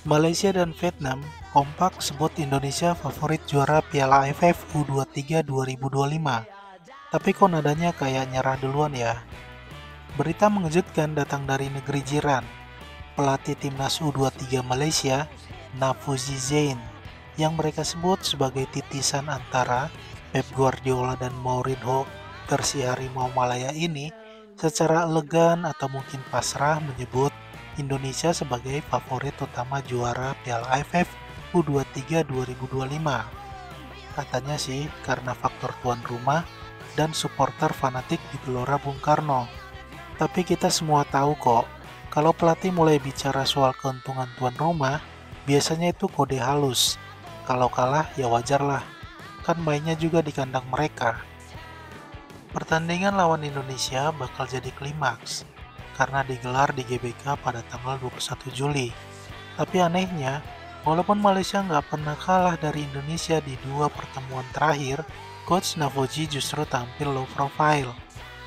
Malaysia dan Vietnam kompak sebut Indonesia favorit juara Piala AFF U23 2025. Tapi kok nadanya kayak nyerah duluan ya? Berita mengejutkan datang dari negeri jiran. Pelatih timnas U23 Malaysia, Nafuzi Zain, yang mereka sebut sebagai titisan antara Pep Guardiola dan Mourinho versi Harimau Malaya ini, secara elegan atau mungkin pasrah menyebut Indonesia sebagai favorit utama juara Piala AFF U23 2025. Katanya sih karena faktor tuan rumah dan supporter fanatik di Gelora Bung Karno. Tapi kita semua tahu kok, kalau pelatih mulai bicara soal keuntungan tuan rumah, biasanya itu kode halus. Kalau kalah ya wajar lah, kan mainnya juga di kandang mereka. Pertandingan lawan Indonesia bakal jadi klimaks, karena digelar di GBK pada tanggal 21 Juli. Tapi anehnya, walaupun Malaysia nggak pernah kalah dari Indonesia di dua pertemuan terakhir, Coach Navoji justru tampil low profile.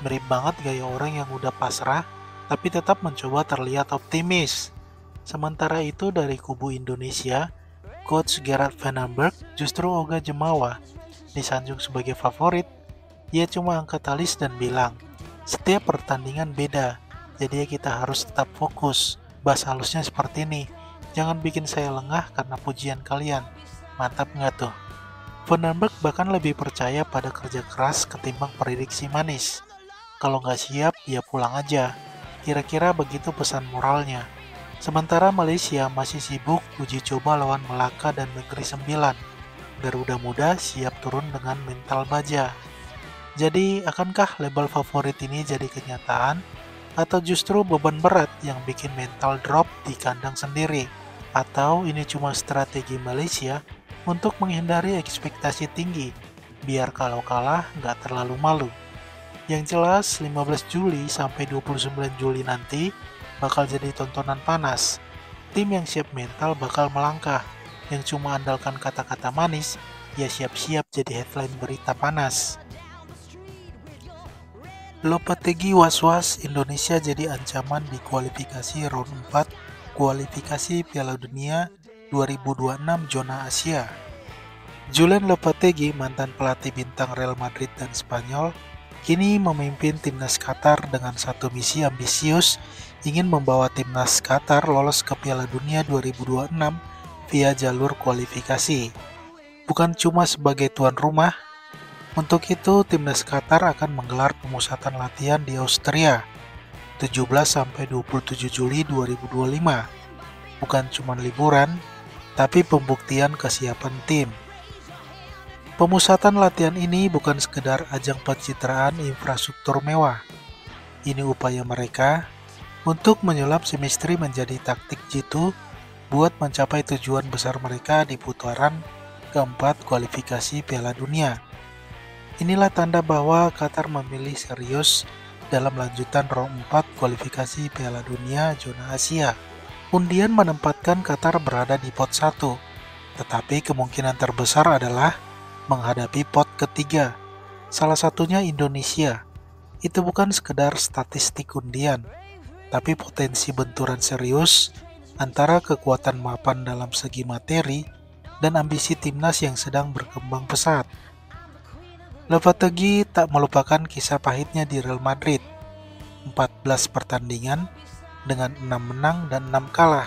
Mirip banget gaya orang yang udah pasrah, tapi tetap mencoba terlihat optimis. Sementara itu dari kubu Indonesia, Coach Gerard Van Berg justru ogah jemawa. Disanjung sebagai favorit, ia cuma angkat alis dan bilang, setiap pertandingan beda, jadi kita harus tetap fokus. Bahasa halusnya seperti ini, jangan bikin saya lengah karena pujian kalian. Mantap nggak tuh? Van Berg bahkan lebih percaya pada kerja keras ketimbang prediksi manis. Kalau nggak siap, ya pulang aja. Kira-kira begitu pesan moralnya. Sementara Malaysia masih sibuk uji coba lawan Melaka dan Negeri Sembilan. Garuda Muda siap turun dengan mental baja. Jadi, akankah label favorit ini jadi kenyataan? Atau justru beban berat yang bikin mental drop di kandang sendiri? Atau ini cuma strategi Malaysia untuk menghindari ekspektasi tinggi, biar kalau kalah nggak terlalu malu? Yang jelas, 15 Juli sampai 29 Juli nanti bakal jadi tontonan panas. Tim yang siap mental bakal melangkah. Yang cuma andalkan kata-kata manis, ya siap-siap jadi headline berita panas. Lopetegui was-was Indonesia jadi ancaman di kualifikasi round 4 kualifikasi Piala Dunia 2026 zona Asia. Julen Lopetegui, mantan pelatih bintang Real Madrid dan Spanyol, kini memimpin timnas Qatar dengan satu misi ambisius, ingin membawa timnas Qatar lolos ke Piala Dunia 2026 via jalur kualifikasi. Bukan cuma sebagai tuan rumah, untuk itu timnas Qatar akan menggelar pemusatan latihan di Austria 17-27 Juli 2025. Bukan cuma liburan, tapi pembuktian kesiapan tim. Pemusatan latihan ini bukan sekedar ajang pencitraan infrastruktur mewah. Ini upaya mereka untuk menyulap chemistry menjadi taktik jitu buat mencapai tujuan besar mereka di putaran keempat kualifikasi Piala Dunia. Inilah tanda bahwa Qatar memilih serius dalam lanjutan round 4 kualifikasi Piala Dunia zona Asia. Undian menempatkan Qatar berada di pot 1, tetapi kemungkinan terbesar adalah menghadapi pot ketiga, salah satunya Indonesia. Itu bukan sekedar statistik undian, tapi potensi benturan serius antara kekuatan mapan dalam segi materi dan ambisi timnas yang sedang berkembang pesat. Lopetegui tak melupakan kisah pahitnya di Real Madrid. 14 pertandingan dengan 6 menang dan 6 kalah,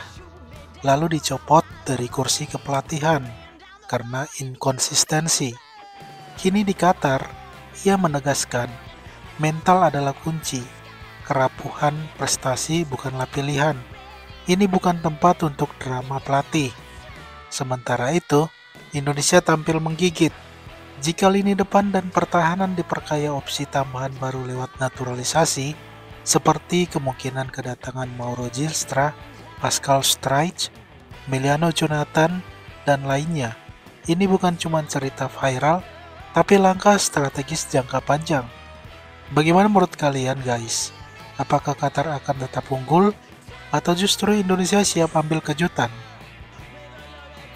lalu dicopot dari kursi kepelatihan karena inkonsistensi. Kini di Qatar, ia menegaskan, mental adalah kunci. Kerapuhan prestasi bukanlah pilihan. Ini bukan tempat untuk drama pelatih. Sementara itu, Indonesia tampil menggigit. Jika lini depan dan pertahanan diperkaya opsi tambahan baru lewat naturalisasi, seperti kemungkinan kedatangan Mauro Zylstra, Pascal Struijk, Emiliano Jonathan, dan lainnya. Ini bukan cuma cerita viral, tapi langkah strategis jangka panjang. Bagaimana menurut kalian guys? Apakah Qatar akan tetap unggul? Atau justru Indonesia siap ambil kejutan?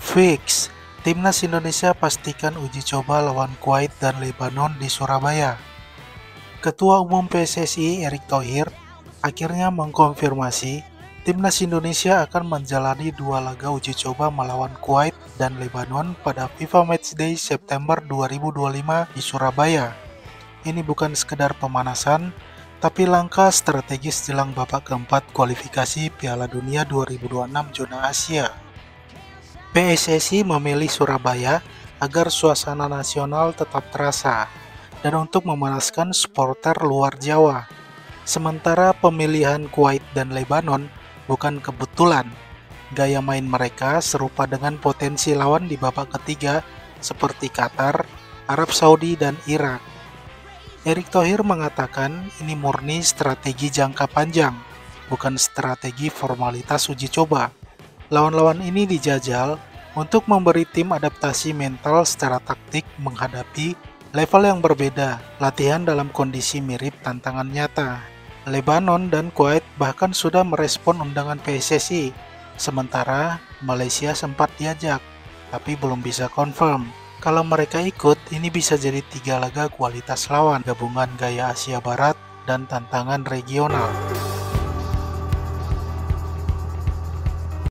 Fix, timnas Indonesia pastikan uji coba lawan Kuwait dan Lebanon di Surabaya. Ketua Umum PSSI Erick Thohir akhirnya mengkonfirmasi Timnas Indonesia akan menjalani 2 laga uji coba melawan Kuwait dan Lebanon pada FIFA Matchday September 2025 di Surabaya. Ini bukan sekedar pemanasan, tapi langkah strategis jelang babak keempat kualifikasi Piala Dunia 2026 zona Asia. PSSI memilih Surabaya agar suasana nasional tetap terasa dan untuk memanaskan supporter luar Jawa. Sementara pemilihan Kuwait dan Lebanon bukan kebetulan. Gaya main mereka serupa dengan potensi lawan di babak ketiga seperti Qatar, Arab Saudi, dan Irak. Erick Thohir mengatakan ini murni strategi jangka panjang, bukan strategi formalitas uji coba. Lawan-lawan ini dijajal untuk memberi tim adaptasi mental secara taktik menghadapi level yang berbeda, latihan dalam kondisi mirip tantangan nyata. Lebanon dan Kuwait bahkan sudah merespon undangan PSSI, sementara Malaysia sempat diajak, tapi belum bisa confirm. Kalau mereka ikut, ini bisa jadi 3 laga kualitas lawan, gabungan gaya Asia Barat dan tantangan regional.